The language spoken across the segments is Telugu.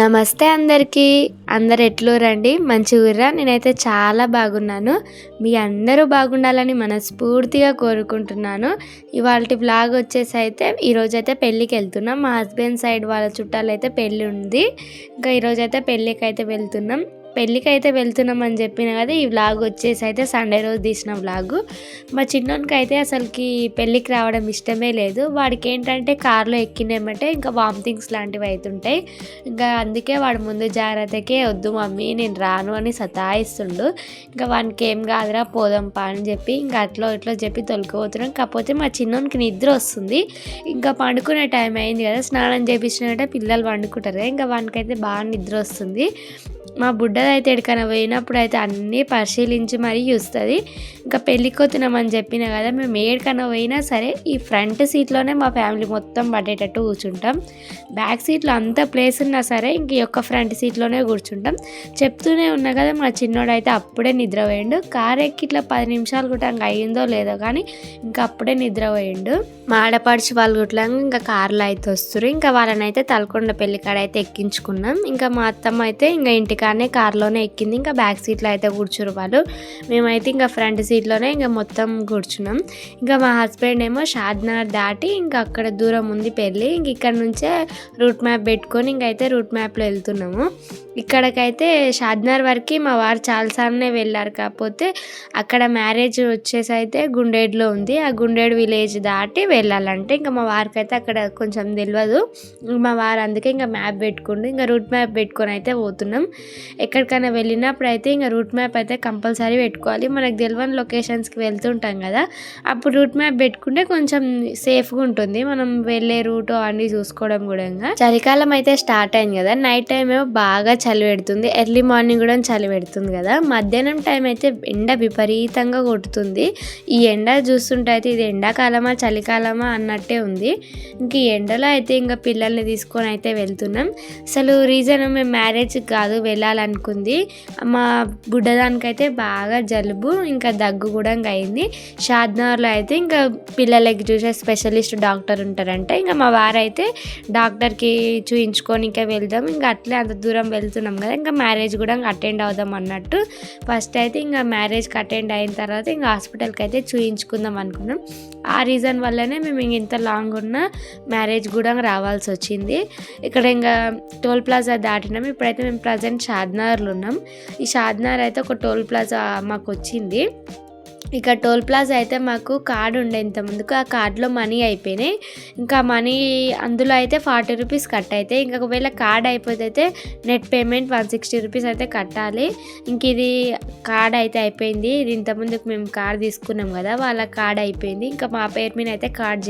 నమస్తే అందరికీ. అందరు ఎట్లురండి? మంచిగుర్రా? నేనైతే చాలా బాగున్నాను. మీ అందరూ బాగుండాలని మనస్ఫూర్తిగా కోరుకుంటున్నాను. ఇవాల్టి వ్లాగ్ వచ్చేసి అయితే ఈరోజైతే పెళ్ళికి వెళ్తున్నాం. మా హస్బెండ్ సైడ్ వాళ్ళ చుట్టాలైతే పెళ్ళి ఉంది. ఇంకా ఈరోజైతే పెళ్ళికైతే వెళ్తున్నాం. పెళ్ళికైతే వెళ్తున్నామని చెప్పిన కదా. ఈ వ్లాగ్ వచ్చేసి అయితే సండే రోజు తీసిన వ్లాగు. మా చిన్నోనికి అయితే అసలుకి పెళ్ళికి రావడం ఇష్టమే లేదు. వాడికి ఏంటంటే కార్లో ఎక్కినేమంటే ఇంకా వామిటింగ్స్ లాంటివి అవుతుంటాయి. ఇంకా అందుకే వాడు ముందు జాగ్రత్తకే వద్దు మమ్మీ నేను రాను అని సతాయిస్తుండు. ఇంకా వానికి ఏం కాదురా పోదాంపా అని చెప్పి ఇంకా అట్లా ఇట్లా చెప్పి తొలికిపోతున్నాం. కాకపోతే మా చిన్నోనికి నిద్ర వస్తుంది. ఇంకా పండుకునే టైం అయింది కదా. స్నానం చేపించినట్టే పిల్లలు పండుకుంటారు కదా. ఇంకా వానికైతే బాగా నిద్ర వస్తుంది. మా బుడ్డదైతే ఎక్కడికైనా పోయినప్పుడు అయితే అన్నీ పరిశీలించి మరీ చూస్తుంది. ఇంకా పెళ్ళికి వస్తున్నామని చెప్పిన కదా. మేము ఎక్కడికైనా పోయినా సరే ఈ ఫ్రంట్ సీట్లోనే మా ఫ్యామిలీ మొత్తం పడేటట్టు కూర్చుంటాం. బ్యాక్ సీట్లో అంత ప్లేస్ ఉన్నా సరే ఇంక ఈ యొక్క ఫ్రంట్ సీట్లోనే కూర్చుంటాం. చెప్తూనే ఉన్నా కదా. మా చిన్నోడు అయితే అప్పుడే నిద్రపోయిండు. కారు ఎక్కి ఇట్లా 10 నిమిషాలు కూడా ఇంకా అయ్యిందో లేదో కానీ ఇంకా అప్పుడే నిద్రపోయిండు. మా ఆడపడిచి వాళ్ళు గుట్లా ఇంకా కార్లో అయితే వస్తారు. ఇంకా వాళ్ళని అయితే తలకొండ పెళ్లి కాడ అయితే ఎక్కించుకున్నాం. ఇంకా మా అత్తమ్మ అయితే ఇంకా ఇంటికాడనే కార్లోనే ఎక్కింది. ఇంకా బ్యాక్ సీట్లో అయితే కూర్చురు వాళ్ళు. మేమైతే ఇంకా ఫ్రంట్ సీట్లోనే ఇంకా మొత్తం కూర్చున్నాం. ఇంకా మా హస్బెండ్ ఏమో షాద్నగర్ దాటి ఇంకా అక్కడ దూరం ఉంది పెళ్ళి. ఇంక ఇక్కడ నుంచే రూట్ మ్యాప్ పెట్టుకొని ఇంకైతే రూట్ మ్యాప్లో వెళ్తున్నాము. ఇక్కడికైతే షాద్నగర్ వరకు మా వారు చాలాసార్లు వెళ్ళారు. కాకపోతే అక్కడ మ్యారేజ్ వచ్చేసి అయితే గుండేడులో ఉంది. ఆ గుండేడు విలేజ్ దాటి వెళ్ళాలంటే ఇంకా మా వారికి అయితే అక్కడ కొంచెం తెలియదు. మా వారు అందుకే ఇంకా మ్యాప్ పెట్టుకుంటూ ఇంకా రూట్ మ్యాప్ పెట్టుకొని అయితే పోతున్నాం. ఎక్కడికైనా వెళ్ళినప్పుడు అయితే ఇంకా రూట్ మ్యాప్ అయితే కంపల్సరీ పెట్టుకోవాలి. మనకు తెలియని లొకేషన్స్కి వెళ్తుంటాం కదా. అప్పుడు రూట్ మ్యాప్ పెట్టుకుంటే కొంచెం సేఫ్గా ఉంటుంది. మనం వెళ్ళే రూట్ అన్నీ చూసుకోవడం కూడా. చలికాలం అయితే స్టార్ట్ అయింది కదా. నైట్ టైం ఏమో బాగా చలి పెడుతుంది. ఎర్లీ మార్నింగ్ కూడా చలి పెడుతుంది కదా. మధ్యాహ్నం టైం అయితే ఎండ విపరీతంగా కొడుతుంది. ఈ ఎండ చూస్తుంటే అయితే ఇది ఎండాకాలమా చలికాలమా అన్నట్టే ఉంది. ఇంక ఈ ఎండలో అయితే ఇంకా పిల్లల్ని తీసుకొని అయితే వెళ్తున్నాం. అసలు రీజన్ మేము మ్యారేజ్ కాదు వెళ్ళాలనుకుంది. మా బుడ్డదానికైతే బాగా జలుబు ఇంకా దగ్గు కూడా అయింది. షాద్నగర్లో అయితే ఇంకా పిల్లలకి చూసే స్పెషలిస్ట్ డాక్టర్ ఉంటారంటే ఇంకా మా వారైతే డాక్టర్కి చూయించుకొని ఇంకా వెళ్దాం. ఇంకా అట్లే అంత దూరం వెళ్తున్నాం కదా. ఇంకా మ్యారేజ్ కూడా అటెండ్ అవుదాం అన్నట్టు ఫస్ట్ అయితే ఇంకా మ్యారేజ్కి అటెండ్ అయిన తర్వాత ఇంకా హాస్పిటల్కి అయితే చూయించుకుందాం అనుకున్నాం. ఆ రీజన్ వల్లనే మేము ఇంత లాంగ్ ఉన్న మ్యారేజ్ కూడా రావాల్సి వచ్చింది. ఇక్కడ ఇంకా టోల్ ప్లాజా దాటినాం. ఇప్పుడైతే మేము ప్రజెంట్ షాద్నగర్లో ఉన్నాం. ఈ షాద్నగర్ అయితే ఒక టోల్ ప్లాజా మాకు వచ్చింది. ఇక టోల్ ప్లాజా అయితే మాకు కార్డు ఉండే ఇంత ముందుకు. ఆ కార్డులో మనీ అయిపోయినాయి. ఇంకా మనీ అందులో అయితే 40 రూపీస్ కట్ అయితే ఇంకా ఒకవేళ కార్డ్ అయిపోతే అయితే నెట్ పేమెంట్ 160 రూపీస్ అయితే కట్టాలి. ఇంక ఇది కార్డ్ అయితే అయిపోయింది. ఇది ఇంత ముందుకు మేము కార్డ్ తీసుకున్నాం కదా. వాళ్ళ కార్డ్ అయిపోయింది. ఇంకా మా పేరు మీద అయితే కార్డ్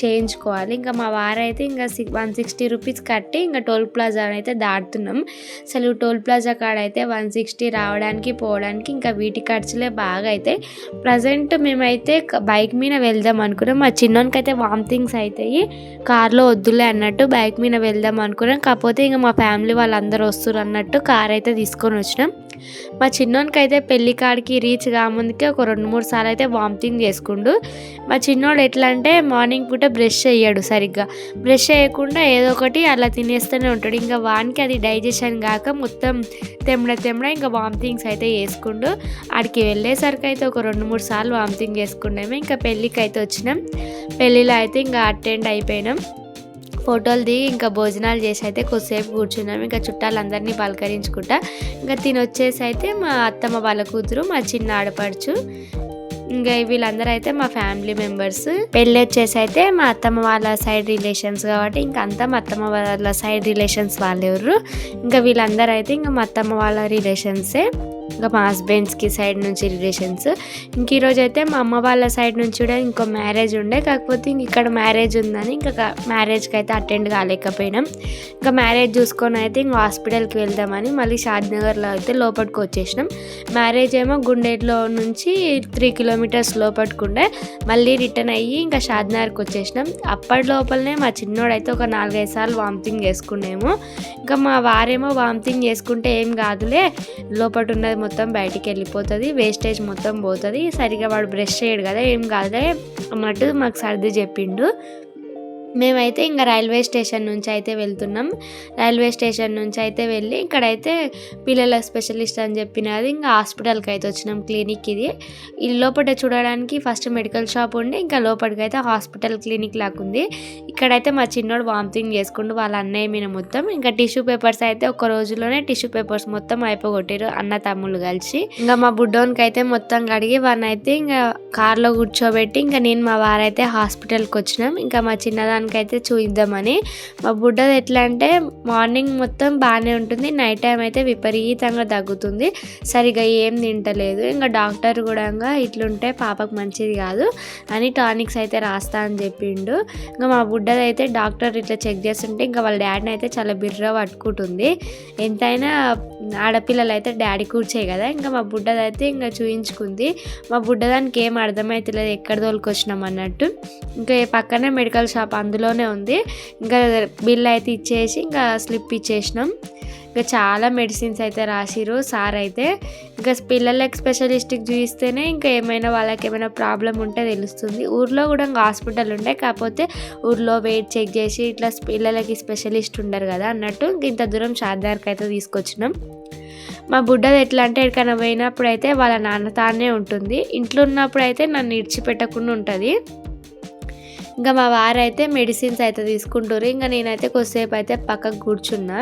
చేయించుకోవాలి. ఇంకా మా వారైతే ఇంకా 160 రూపీస్ కట్టి ఇంకా టోల్ ప్లాజా అయితే దాటుతున్నాం. అసలు టోల్ ప్లాజా కార్డ్ అయితే 160 రావడానికి పోవడానికి ఇంకా వీటి ఖర్చులే బాగా అయితే. ప్రజెంట్ మేమైతే బైక్ మీద వెళ్దాం అనుకున్నాం. మా చిన్నోనికి అయితే వామిటింగ్స్ అవుతాయి, కార్లో వద్దులే అన్నట్టు బైక్ మీద వెళ్దాం అనుకున్నాం. కాకపోతే ఇంకా మా ఫ్యామిలీ వాళ్ళందరూ వస్తారు అన్నట్టు కార్ అయితే తీసుకొని వచ్చినాం. మా చిన్నోనికి అయితే పెళ్లి కాడికి రీచ్ కాముందుకే ఒక 2-3 సార్లు అయితే వామిటింగ్ చేసుకుండు. మా చిన్నోడు ఎట్లా అంటే మార్నింగ్ పూట బ్రష్ చేయడు సరిగ్గా. బ్రష్ చేయకుండా ఏదో ఒకటి అలా తినేస్తూనే ఉంటాడు. ఇంకా వానికి అది డైజెషన్ కాక మొత్తం తెమ్మడ ఇంకా వామిటింగ్స్ అయితే చేసుకుండు. ఆడికి వెళ్ళేసరికి అయితే ఒక 2-3 సార్లు వామిటింగ్ చేసుకున్నాము. ఇంకా పెళ్ళికి అయితే వచ్చినాం. పెళ్ళిలో అయితే ఇంకా అటెండ్ అయిపోయినాం. ఫోటోలు దిగి ఇంకా భోజనాలు చేసి అయితే కొద్దిసేపు కూర్చున్నాం. ఇంకా చుట్టాలందరినీ పలకరించుకుంటా ఇంకా తినొచ్చేసి అయితే మా అత్తమ్మ వాళ్ళ కూతురు మా చిన్న ఆడపడుచు ఇంకా వీళ్ళందరూ అయితే మా ఫ్యామిలీ మెంబర్స్. పెళ్ళి వచ్చేసి అయితే మా అత్తమ్మ వాళ్ళ సైడ్ రిలేషన్స్ కాబట్టి ఇంకా అంతా మా అత్తమ్మ వాళ్ళ సైడ్ రిలేషన్స్ వాళ్ళు ఎవరు. ఇంకా వీళ్ళందరూ అయితే ఇంకా మా అత్తమ్మ వాళ్ళ రిలేషన్సే. ఇంకా మా హస్బెండ్స్కి సైడ్ నుంచి రిలేషన్స్. ఇంక ఈరోజు అయితే మా అమ్మ వాళ్ళ సైడ్ నుంచి కూడా ఇంకో మ్యారేజ్ ఉండే. కాకపోతే ఇంక ఇక్కడ మ్యారేజ్ ఉందని ఇంకా మ్యారేజ్కి అయితే అటెండ్ కాలేకపోయినాం. ఇంకా మ్యారేజ్ చూసుకొని అయితే ఇంక హాస్పిటల్కి వెళ్దామని మళ్ళీ షాద్నగర్లో అయితే లోపలికి వచ్చేసినాం. మ్యారేజ్ ఏమో గుండేట్లో నుంచి 3 కిలోమీటర్స్ లోపట్టుకుండే. మళ్ళీ రిటర్న్ అయ్యి ఇంకా షాద్నగర్కి వచ్చేసినాం. అప్పటి లోపలనే మా చిన్నోడు అయితే ఒక 4-5 సార్లు వామిటింగ్ చేసుకున్నాము. ఇంకా మా వారేమో వామిటింగ్ చేసుకుంటే ఏం కాదులే లోపల ఉన్నది మొత్తం బయటికి వెళ్ళిపోతుంది, వేస్టేజ్ మొత్తం పోతుంది, సరిగా వాడు బ్రష్ చేయడు కదా ఏం కాదులే అన్నట్టు మాకు సర్ది చెప్పిండు. మేమైతే ఇంకా రైల్వే స్టేషన్ నుంచి అయితే వెళ్తున్నాం. రైల్వే స్టేషన్ నుంచి అయితే వెళ్ళి ఇక్కడైతే పిల్లల స్పెషలిస్ట్ అని చెప్పినది ఇంకా హాస్పిటల్కి అయితే వచ్చినాం. క్లినిక్ ఇది. ఈ లోపల చూడడానికి ఫస్ట్ మెడికల్ షాప్ ఉండి ఇంకా లోపలికి అయితే హాస్పిటల్ క్లినిక్ లాగా ఉంది. ఇక్కడైతే మా చిన్నోడు వామిటింగ్ చేసుకుంటూ వాళ్ళ అన్నయ్య మీద మొత్తం ఇంకా టిష్యూ పేపర్స్ అయితే ఒక రోజులోనే టిష్యూ పేపర్స్ మొత్తం అయిపోగొట్టారు అన్న తమ్ముళ్ళు కలిసి. ఇంకా మా బుడ్డోనికి అయితే మొత్తం కడిగి వాడిని అయితే ఇంకా కార్లో కూర్చోబెట్టి ఇంకా నేను మా వారైతే హాస్పిటల్కి వచ్చినాం. ఇంకా మా చిన్నదానికి అయితే చూద్దామని. మా బుడ్డది ఎట్లా అంటే మార్నింగ్ మొత్తం బాగానే ఉంటుంది, నైట్ టైం అయితే విపరీతంగా తగ్గుతుంది, సరిగా ఏం తింటలేదు. ఇంకా డాక్టర్ కూడా ఇట్లుంటే పాపకు మంచిది కాదు అని టానిక్స్ అయితే రాస్తా అని చెప్పిండు. ఇంకా మా బుడ్డది అయితే డాక్టర్ ఇట్లా చెక్ చేస్తుంటే ఇంకా వాళ్ళ డాడీని అయితే చాలా బిర్ర పట్టుకుంటుంది. ఎంతైనా ఆడపిల్లలు అయితే డాడీ కూర్చే కదా. ఇంకా మా బుడ్డది అయితే ఇంకా చూయించుకుంది. మా బుడ్డదానికి ఏం అర్థమవుతలేదు ఎక్కడ తోలుకొచ్చినాం అన్నట్టు. ఇంకా పక్కనే మెడికల్ షాప్ అందులోనే ఉంది. ఇంకా బిల్ అయితే ఇచ్చేసి ఇంకా స్లిప్ ఇచ్చేసినాం. ఇంకా చాలా మెడిసిన్స్ అయితే రాసిరు సార్ అయితే. ఇంకా పిల్లలకి స్పెషలిస్ట్కి చూపిస్తేనే ఇంకా ఏమైనా వాళ్ళకి ఏమైనా ప్రాబ్లం ఉంటే తెలుస్తుంది. ఊర్లో కూడా ఇంకా హాస్పిటల్ ఉంటాయి, కాకపోతే ఊర్లో వెయిట్ చెక్ చేసి ఇట్లా పిల్లలకి స్పెషలిస్ట్ ఉండరు కదా అన్నట్టు ఇంత దూరం షాద్నగర్కి అయితే తీసుకొచ్చినాం. మా బుడ్డది ఎట్లా అంటే ఎక్కడికైనా పోయినప్పుడు అయితే వాళ్ళ నాన్న తానే ఉంటుంది, ఇంట్లో ఉన్నప్పుడు అయితే నన్ను ఇడిచిపెట్టకుండా ఉంటుంది. ఇంకా మా వారైతే మెడిసిన్స్ అయితే తీసుకుంటారు. ఇంకా నేనైతే కొద్దిసేపు అయితే పక్కకు కూర్చున్నా.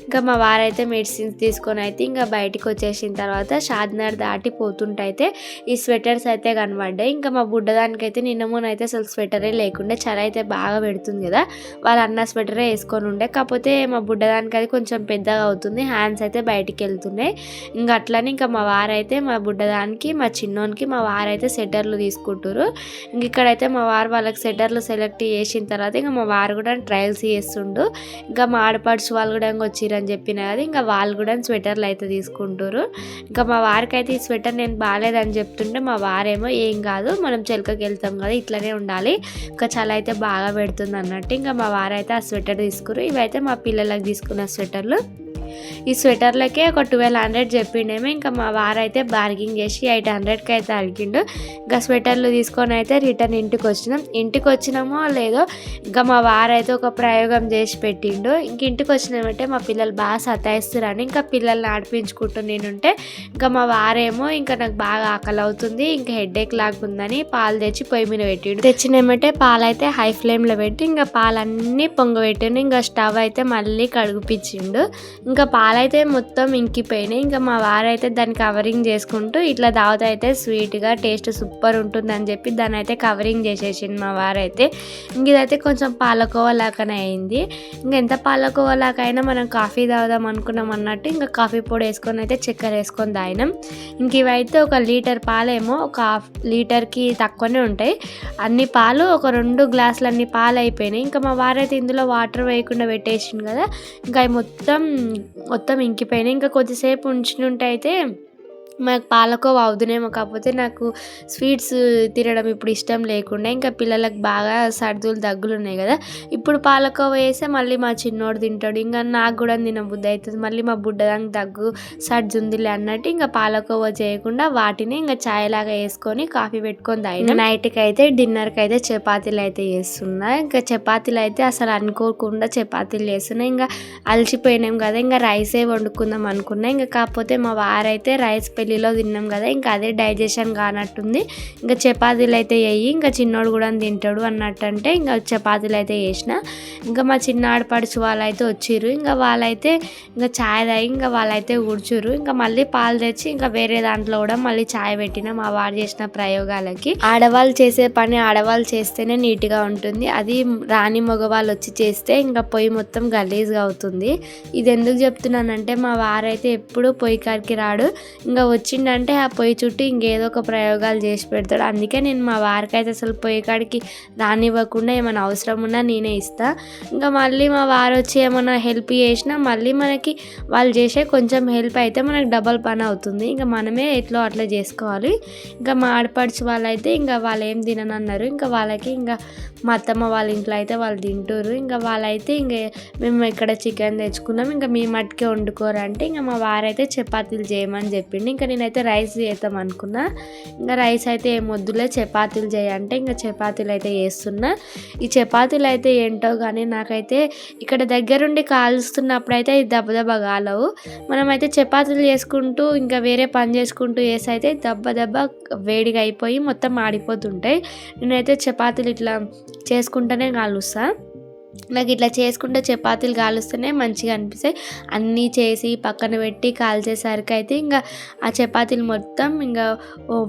ఇంకా మా వారైతే మెడిసిన్స్ తీసుకొని అయితే ఇంకా బయటికి వచ్చేసిన తర్వాత షాద్నగర్ దాటి పోతుంటే అయితే ఈ స్వెటర్స్ అయితే కనబడ్డాయి. ఇంకా మా బుడ్డదానికి అయితే నిన్న మొన్న అయితే అసలు స్వెటరే లేకుండే, చలి అయితే బాగా పెడుతుంది కదా, వాళ్ళ అన్న స్వెటరే వేసుకొని ఉండే. కాకపోతే మా బుడ్డదానికి అది కొంచెం పెద్దగా అవుతుంది, హ్యాండ్స్ అయితే బయటికి వెళ్తున్నాయి. ఇంకా అట్లని ఇంకా మా వారైతే మా బుడ్డదానికి మా చిన్నోనికి మా వారైతే స్వెటర్లు తీసుకుంటారు. ఇంక ఇక్కడైతే మా వారు వాళ్ళకి స్వెటర్లు సెలెక్ట్ చేసిన తర్వాత ఇంకా మా వారు కూడా ట్రయల్స్ చేస్తుండు. ఇంకా మా ఆడపడుచు వాళ్ళు కూడా వచ్చిరని చెప్పిన కదా, ఇంకా వాళ్ళు కూడా స్వెటర్లు అయితే తీసుకుంటారు. ఇంకా మా వారికి అయితే ఈ స్వెటర్ నేను బాగాలేదని చెప్తుంటే మా వారేమో ఏం కాదు మనం చెలకకి వెళ్తాం కదా ఇట్లనే ఉండాలి, ఇంకా చలి అయితే బాగా పెడుతుంది అన్నట్టు ఇంకా మా వారైతే ఆ స్వెటర్ తీసుకురు. ఇవైతే మా పిల్లలకు తీసుకున్న స్వెటర్లు. ఈ స్వెటర్లకే ఒక 1200 చెప్పిండేమో. ఇంకా మా వారైతే బార్గింగ్ చేసి 800కి అయితే అడిగిండు. ఇంకా స్వెటర్లు తీసుకొని అయితే రిటర్న్ ఇంటికి వచ్చినామో లేదో ఇంకా మా వారైతే ఒక ప్రయోగం చేసి పెట్టిండు. ఇంక ఇంటికి వచ్చినామంటే మా పిల్లలు బాగా సతాయిస్తున్నారని ఇంకా పిల్లల్ని ఆడిపించుకుంటూ నేనుంటే ఇంకా మా వారేమో ఇంకా నాకు బాగా ఆకలి అవుతుంది, ఇంకా హెడేక్ లాగుందని పాలు తెచ్చి పొయ్యి మీద పెట్టిండు. తెచ్చినామంటే పాలు అయితే హై ఫ్లేమ్లో పెట్టి ఇంకా పాలన్నీ పొంగబెట్టిండు. ఇంకా స్టవ్ అయితే మళ్ళీ కడుగుపించిండు. ఇంకా పాలైతే మొత్తం ఇంకిపోయినాయి. ఇంకా మా వారైతే దాన్ని కవరింగ్ చేసుకుంటూ ఇట్లా తాగుతా అయితే స్వీట్గా టేస్ట్ సూపర్ ఉంటుందని చెప్పి దాన్ని అయితే కవరింగ్ చేసేసింది మా వారైతే. ఇంక ఇదైతే కొంచెం పాలకోవా లాగానే అయింది. ఇంకా ఎంత పాలకోవా లాగైనా మనం కాఫీ తాగుదాం అనుకున్నాం అన్నట్టు ఇంకా కాఫీ పొడి వేసుకొని అయితే చక్కెర వేసుకొని తాగినాం. ఇంక ఇవైతే 1 లీటర్ పాలేమో ఒక హాఫ్ లీటర్కి తక్కువనే ఉంటాయి. అన్ని పాలు ఒక 2 గ్లాసులు అన్ని పాలు అయిపోయినాయి. ఇంకా మా వారైతే ఇందులో వాటర్ వేయకుండా పెట్టేసిండు కదా, ఇంకా అవి మొత్తం ఇంకిపోయినాయి. ఇంకా కొద్దిసేపు ఉంచినుంటే అయితే మాకు పాలకోవా అవుదునేమో, కాకపోతే నాకు స్వీట్స్ తినడం ఇప్పుడు ఇష్టం లేకుండా ఇంకా పిల్లలకు బాగా సర్దులు దగ్గులు ఉన్నాయి కదా, ఇప్పుడు పాలకోవా వేస్తే మళ్ళీ మా చిన్నోడు తింటాడు, ఇంకా నాకు కూడా తినబుద్ధి అవుతుంది, మళ్ళీ మా బుడ్డదానికి దగ్గు సర్దు ఉందిలే అన్నట్టు ఇంకా పాలకోవా చేయకుండా వాటిని ఇంకా ఛాయ్ లాగా వేసుకొని కాఫీ పెట్టుకొని తాగినా. నైట్కి అయితే డిన్నర్కి అయితే చపాతీలు అయితే చేస్తున్నా. ఇంకా చపాతీలు అయితే అసలు అనుకోకుండా చపాతీలు చేస్తున్నా. ఇంకా అలసిపోయినాం కదా, ఇంకా రైసే వండుకుందాం అనుకున్నా. ఇంకా కాకపోతే మా వారైతే రైస్ పెళ్ళిలో తిన్నాం కదా, ఇంకా అదే డైజెషన్ కానట్టుంది, ఇంకా చపాతీలు అయితే వేయి ఇంకా చిన్నోడు కూడా తింటాడు అన్నట్టు అంటే ఇంకా చపాతీలు అయితే వేసిన. ఇంకా మా చిన్న ఆడపడుచు వాళ్ళు అయితే వచ్చిర్రు. ఇంకా వాళ్ళైతే ఇంకా ఛాయ్ తాగి ఇంకా వాళ్ళైతే కూర్చుర్రు. ఇంకా మళ్ళీ పాలు తెచ్చి ఇంకా వేరే దాంట్లో కూడా మళ్ళీ ఛాయ్ పెట్టిన. మా వాడు చేసిన ప్రయోగాలకి ఆడవాళ్ళు చేసే పని ఆడవాళ్ళు చేస్తేనే నీట్గా ఉంటుంది, అది రాని మగవాళ్ళు వచ్చి చేస్తే ఇంకా పొయ్యి మొత్తం గలీజ్గా అవుతుంది. ఇది ఎందుకు చెప్తున్నానంటే మా వారైతే ఎప్పుడు పొయ్యి కాడికి రాడు, ఇంకా వచ్చిండంటే ఆ పొయ్యి చుట్టూ ఇంకేదో ఒక ప్రయోగాలు చేసి పెడతాడు. అందుకే నేను మా వారికి అయితే అసలు పొయ్యి కాడికి రానివ్వకుండా ఏమైనా అవసరం ఉన్నా నేనే ఇస్తా. ఇంకా మళ్ళీ మా వారు వచ్చి ఏమైనా హెల్ప్ చేసినా మళ్ళీ మనకి వాళ్ళు చేసే కొంచెం హెల్ప్ అయితే మనకి డబల్ పని అవుతుంది, ఇంకా మనమే ఎట్లో అట్లా చేసుకోవాలి. ఇంకా మా ఆడపడుచు వాళ్ళైతే ఇంకా వాళ్ళు ఏం తిననన్నారు. ఇంకా వాళ్ళకి ఇంకా మా అత్తమ్మ వాళ్ళ ఇంట్లో అయితే వాళ్ళు తింటారు. ఇంకా వాళ్ళైతే ఇంకా మేము ఇక్కడ చికెన్ తెచ్చుకున్నాం, ఇంకా మీ మట్టుకే వండుకోరంటే ఇంకా మా వారైతే చపాతీలు చేయమని చెప్పిండు. ఇంకా ఇంకా నేనైతే రైస్ చేద్దాం అనుకున్నా. ఇంకా రైస్ అయితే ఏం వద్దులే చపాతీలు చేయంటే ఇంకా చపాతీలు అయితే చేస్తున్నా. ఈ చపాతీలు అయితే ఏంటో కానీ నాకైతే ఇక్కడ దగ్గరుండి కాలుస్తున్నప్పుడు అయితే ఇది దెబ్బ దెబ్బ కాలవు. మనమైతే చపాతీలు చేసుకుంటూ ఇంకా వేరే పని చేసుకుంటూ వేసి అయితే దెబ్బ దెబ్బ వేడిగా అయిపోయి మొత్తం ఆడిపోతుంటాయి. నేనైతే చపాతీలు ఇట్లా చేసుకుంటూనే కాలుస్తా. నాకు ఇట్లా చేసుకుంటే చపాతీలు కాలుస్తూనే మంచిగా అనిపిస్తాయి. అన్నీ చేసి పక్కన పెట్టి కాల్చేసరికి అయితే ఇంకా ఆ చపాతీలు మొత్తం ఇంకా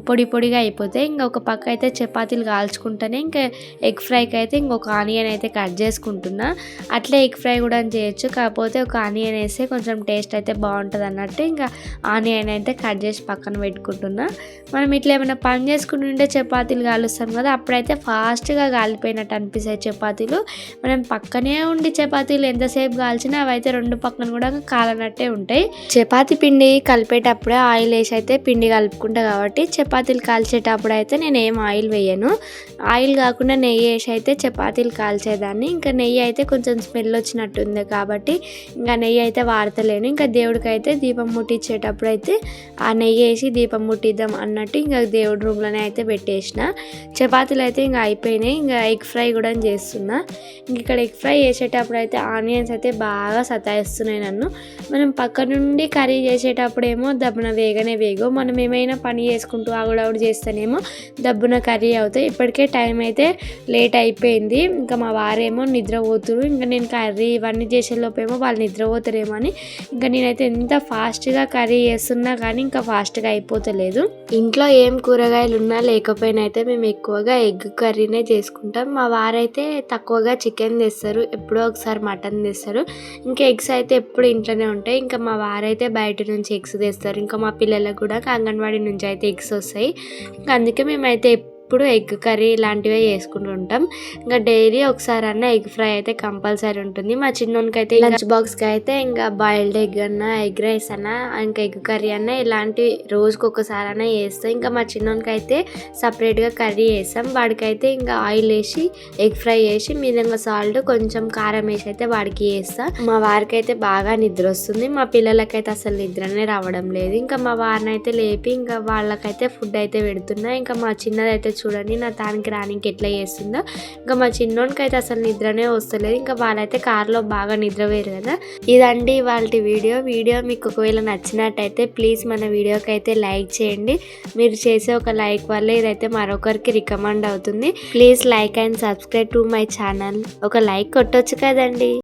పొడి పొడిగా అయిపోతాయి. ఇంకా ఒక పక్క అయితే చపాతీలు కాల్చుకుంటేనే ఇంకా ఎగ్ ఫ్రైకి అయితే ఇంకొక ఆనియన్ అయితే కట్ చేసుకుంటున్నా. అట్లే ఎగ్ ఫ్రై కూడా చేయొచ్చు, కాకపోతే ఒక ఆనియన్ వేస్తే కొంచెం టేస్ట్ అయితే బాగుంటుంది అన్నట్టు ఇంకా ఆనియన్ అయితే కట్ చేసి పక్కన పెట్టుకుంటున్నా. మనం ఇట్లా ఏమైనా పని చేసుకుంటుంటే చపాతీలు కాలుస్తాం కదా, అప్పుడైతే ఫాస్ట్గా కాలిపోయినట్టు అనిపిస్తాయి చపాతీలు. మనం పక్కనే ఉండి చపాతీలు ఎంతసేపు కాల్చినా అవైతే రెండు పక్కన కూడా కాలనట్టే ఉంటాయి. చపాతీ పిండి కలిపేటప్పుడే ఆయిల్ వేసి అయితే పిండి కలుపుకుంటా కాబట్టి చపాతీలు కాల్చేటప్పుడు అయితే నేను ఏం ఆయిల్ వేయను. ఆయిల్ కాకుండా నెయ్యి వేసి అయితే చపాతీలు కాల్చేదాన్ని. ఇంకా నెయ్యి అయితే కొంచెం స్మెల్ వచ్చినట్టుంది కాబట్టి ఇంకా నెయ్యి అయితే వాడతలేను. ఇంకా దేవుడికి అయితే దీపం ముట్టించేటప్పుడు అయితే ఆ నెయ్యి వేసి దీపం ముట్టిద్దాం అన్నట్టు ఇంకా దేవుడి రూమ్లోనే అయితే పెట్టేసిన. చపాతీలు అయితే ఇంకా అయిపోయినాయి. ఇంకా ఎగ్ ఫ్రై కూడా చేస్తున్నా. ఇంక ఇక్కడ ఎగ్ ఫ్రై చేసేటప్పుడు అయితే ఆనియన్స్ అయితే బాగా సతాయిస్తున్నాయి నన్ను. మనం పక్క నుండి కర్రీ చేసేటప్పుడు ఏమో దబ్బున వేగో, మనం ఏమైనా పని చేసుకుంటూ ఆగుడవుడు చేస్తేనేమో దబ్బున కర్రీ అవుతాయి. ఇప్పటికే టైం అయితే లేట్ అయిపోయింది. ఇంకా మా వారేమో నిద్రపోతురు. ఇంకా నేను కర్రీ ఇవన్నీ చేసేలోపేమో వాళ్ళు నిద్రపోతారేమో అని ఇంకా నేనైతే ఎంత ఫాస్ట్గా కర్రీ చేస్తున్నా కానీ ఇంకా ఫాస్ట్గా అయిపోతలేదు. ఇంట్లో ఏం కూరగాయలు ఉన్నా లేకపోయినా అయితే మేము ఎక్కువగా ఎగ్ కర్రీనే చేసుకుంటాం. మా వారైతే తక్కువగా చికెన్ తెస్తారు, ఎప్పుడో ఒకసారి మటన్ తెస్తారు. ఇంకా ఎగ్స్ అయితే ఎప్పుడు ఇంట్లోనే ఉంటాయి. ఇంకా మా వారైతే బయట నుంచి ఎగ్స్ తెస్తారు. ఇంకా మా పిల్లలకు కూడా అంగన్వాడీ నుంచి అయితే ఎగ్స్ వస్తాయి. ఇంకా అందుకే మేమైతే ఎప్పుడు ఎగ్ కర్రీ ఇలాంటివే చేసుకుంటూ ఉంటాం. ఇంకా డైలీ ఒకసారి అన్న ఎగ్ ఫ్రై అయితే కంపల్సరీ ఉంటుంది. మా చిన్నోనికి అయితే లంచ్ బాక్స్కి అయితే ఇంకా బాయిల్డ్ ఎగ్ అన్నా, ఎగ్ రైస్ అన్నా, ఇంకా ఎగ్ కర్రీ అన్నా ఇలాంటివి రోజుకి ఒకసారి అన్నా చేస్తాం. ఇంకా మా చిన్నోనికి అయితే సపరేట్గా కర్రీ చేస్తాం. వాడికైతే ఇంకా ఆయిల్ వేసి ఎగ్ ఫ్రై చేసి మీదంగా సాల్ట్ కొంచెం కారం వేసి అయితే వాడికి వేస్తా. మా వారికి అయితే బాగా నిద్ర వస్తుంది. మా పిల్లలకైతే అసలు నిద్రనే రావడం లేదు. ఇంకా మా వారిని అయితే లేపి ఇంకా వాళ్ళకైతే ఫుడ్ అయితే పెడుతున్నా. ఇంకా మా చిన్నదైతే చూడండి నా తానికి రానికి ఎట్లా చేస్తుందో. ఇంకా మా చిన్నోనికి అయితే అసలు నిద్రనే వస్తలేదు. ఇంకా వాళ్ళైతే కార్లో బాగా నిద్రపోయారు కదా. ఇదండి వాళ్ళ వీడియో మీకు ఒకవేళ నచ్చినట్టయితే ప్లీజ్ మన వీడియోకి అయితే లైక్ చేయండి. మీరు చేసే ఒక లైక్ వల్ల ఇదైతే మరొకరికి రికమెండ్ అవుతుంది. Please like and subscribe to my channel. ఒక లైక్ కొట్టొచ్చు కదండి.